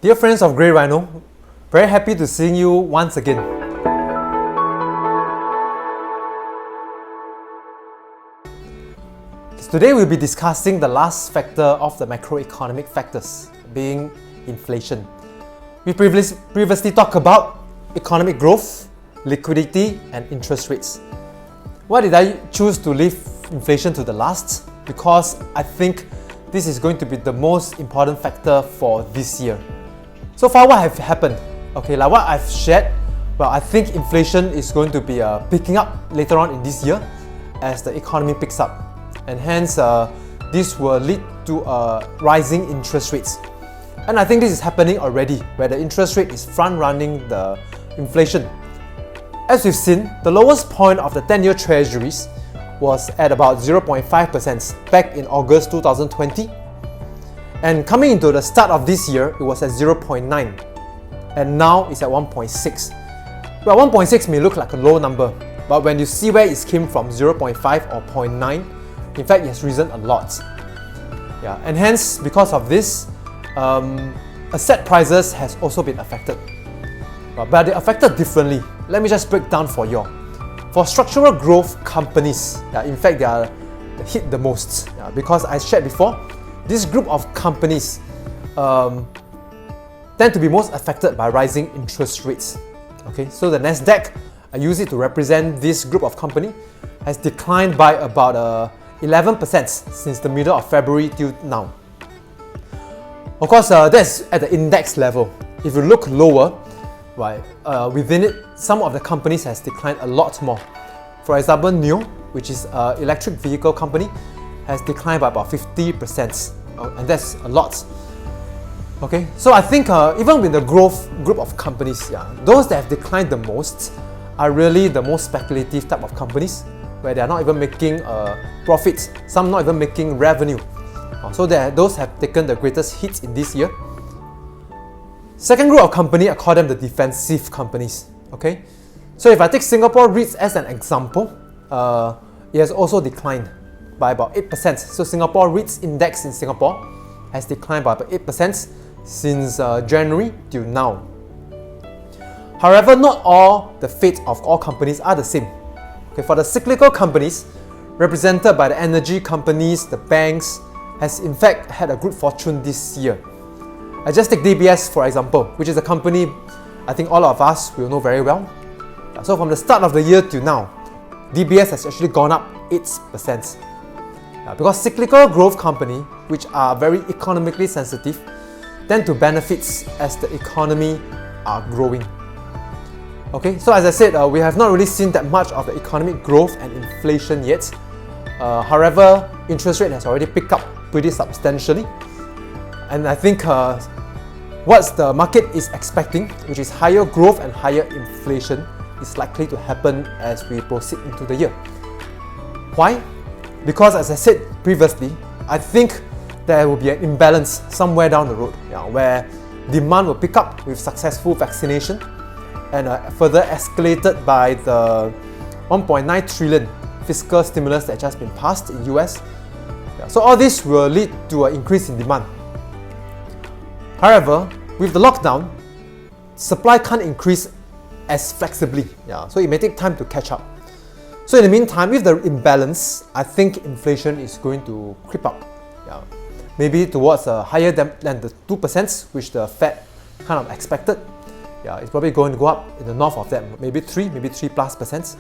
Dear friends of Grey Rhino, very happy to see you once again. Today we'll be discussing the last factor of the macroeconomic factors, being inflation. We previously talked about economic growth, liquidity and interest rates. Why did I choose to leave inflation to the last? Because I think this is going to be the most important factor for this year. So far, what have happened? Okay, like what I've shared, well, I think inflation is going to be picking up later on in this year as the economy picks up. And hence, this will lead to rising interest rates. And I think this is happening already, where the interest rate is front-running the inflation. As we've seen, the lowest point of the 10-year treasuries was at about 0.5% back in August 2020. And coming into the start of this year, it was at 0.9. And now it's at 1.6. Well, 1.6 may look like a low number, but when you see where it came from, 0.5 or 0.9, in fact, it has risen a lot. Yeah, and hence, because of this, asset prices has also been affected. But they're affected differently. Let me just break down for you. For structural growth companies, in fact, they are hit the most. Because I shared before, this group of companies tend to be most affected by rising interest rates. Okay, so the Nasdaq, I use it to represent this group of company, has declined by about 11% since the middle of February till now. Of course, that's at the index level. If you look lower, right, within it, some of the companies has declined a lot more. For example, NIO, which is an electric vehicle company, has declined by about 50%, and that's a lot. Okay, so I think even with the growth group of companies, those that have declined the most are really the most speculative type of companies, where they are not even making profits, some not even making revenue. So those have taken the greatest hits in this year. Second group of company, I call them the defensive companies. Okay, so if I take Singapore REITs as an example, it has also declined by about 8%. So Singapore REITs index in Singapore has declined by about 8% since January till now. However, not all the fate of all companies are the same. Okay, for the cyclical companies, represented by the energy companies, the banks, has in fact had a good fortune this year. I just take DBS for example, which is a company I think all of us will know very well. So from the start of the year till now, DBS has actually gone up 8%. Because cyclical growth companies, which are very economically sensitive, tend to benefit as the economy are growing. Okay, so as I said, we have not really seen that much of the economic growth and inflation yet. However, interest rate has already picked up pretty substantially. And I think what the market is expecting, which is higher growth and higher inflation, is likely to happen as we proceed into the year. Why? Because as I said previously, I think there will be an imbalance somewhere down the road, where demand will pick up with successful vaccination and further escalated by the 1.9 trillion fiscal stimulus that just been passed in US. So all this will lead to an increase in demand. However, with the lockdown, supply can't increase as flexibly, so it may take time to catch up. So in the meantime, with the imbalance, I think inflation is going to creep up. Maybe towards higher than the 2%, which the Fed kind of expected. It's probably going to go up in the north of that, maybe 3+%.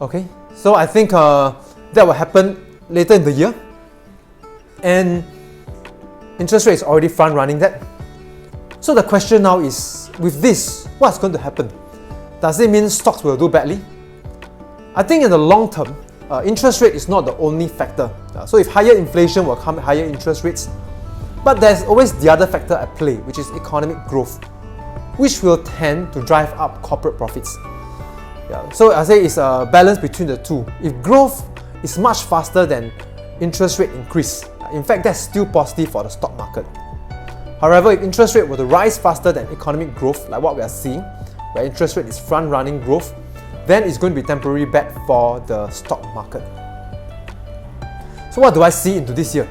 Okay, so I think that will happen later in the year. And interest rate is already front running that. So the question now is, with this, what's going to happen? Does it mean stocks will do badly? I think in the long term, interest rate is not the only factor. So if higher inflation will come higher interest rates, but there's always the other factor at play, which is economic growth, which will tend to drive up corporate profits. So I say it's a balance between the two. If growth is much faster than interest rate increase, in fact that's still positive for the stock market. However, if interest rate were to rise faster than economic growth, like what we are seeing, where interest rate is front-running growth, then it's going to be temporary bad for the stock market. So what do I see into this year?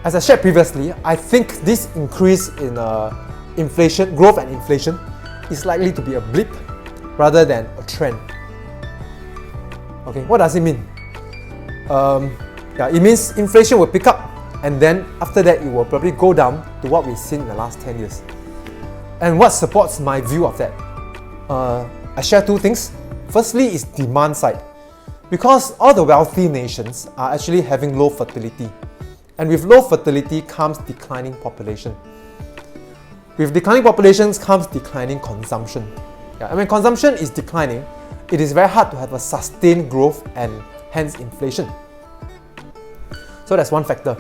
as I shared previously, I think this increase in inflation, growth and inflation is likely to be a blip rather than a trend. Okay, what does it mean? It means inflation will pick up, and then after that it will probably go down to what we've seen in the last 10 years. And what supports my view of that? I share two things. Firstly is demand side. Because all the wealthy nations are actually having low fertility. And with low fertility comes declining population. With declining populations comes declining consumption. And when consumption is declining, it is very hard to have a sustained growth and hence inflation. So that's one factor.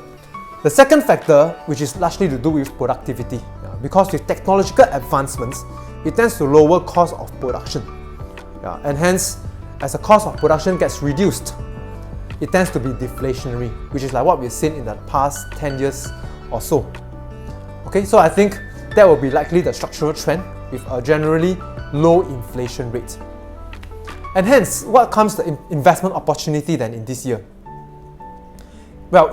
The second factor, which is largely to do with productivity, because with technological advancements, it tends to lower cost of production. And hence, as the cost of production gets reduced, it tends to be deflationary, which is like what we've seen in the past 10 years or so. Okay, so I think that will be likely the structural trend with a generally low inflation rate. And hence, what comes the investment opportunity then in this year? Well,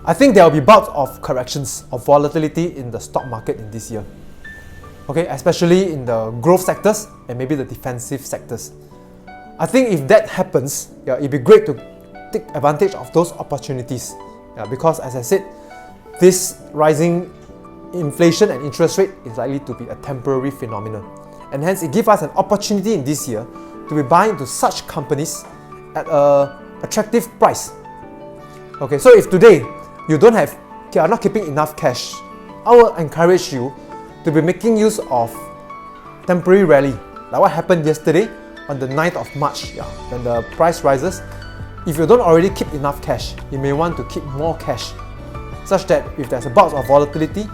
I think there will be bouts of corrections of volatility in the stock market in this year. Okay, especially in the growth sectors and maybe the defensive sectors. I think if that happens, it'd be great to take advantage of those opportunities. Because as I said, this rising inflation and interest rate is likely to be a temporary phenomenon. And hence it gives us an opportunity in this year to be buying into such companies at an attractive price. Okay, so if today you are not keeping enough cash, I will encourage you to be making use of temporary rally, like what happened yesterday on the 9th of March, when the price rises. If you don't already keep enough cash, you may want to keep more cash, such that if there's a bout of volatility,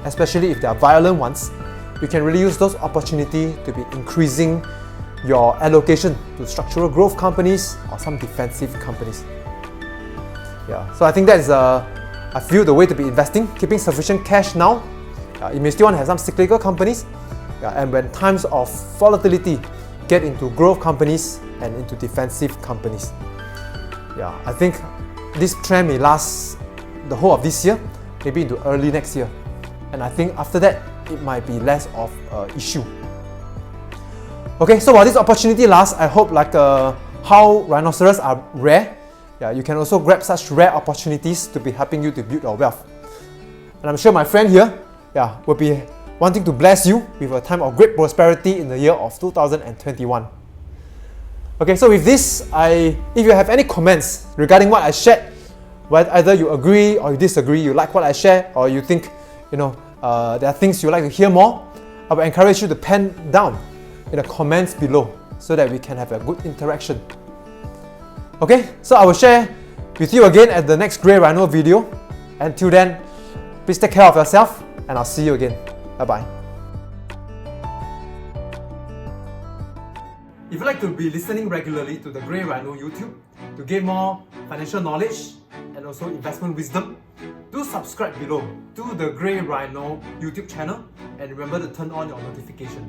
especially if there are violent ones, you can really use those opportunities to be increasing your allocation to structural growth companies or some defensive companies. So I think that is, I feel, the way to be investing, keeping sufficient cash now. You may still want to have some cyclical companies, and when times of volatility, get into growth companies and into defensive companies. I think this trend may last the whole of this year, maybe into early next year. And I think after that, it might be less of an issue. Okay, so while this opportunity lasts, I hope like how rhinoceros are rare, you can also grab such rare opportunities to be helping you to build your wealth. And I'm sure my friend here will be wanting to bless you with a time of great prosperity in the year of 2021. Okay, so with this, if you have any comments regarding what I shared, whether either you agree or you disagree, you like what I share, or you think there are things you'd like to hear more, I will encourage you to pen down in the comments below so that we can have a good interaction. Okay, so I will share with you again at the next Grey Rhino video. Until then, please take care of yourself, and I'll see you again. Bye-bye. If you'd like to be listening regularly to the Grey Rhino YouTube to gain more financial knowledge and also investment wisdom, do subscribe below to the Grey Rhino YouTube channel and remember to turn on your notification.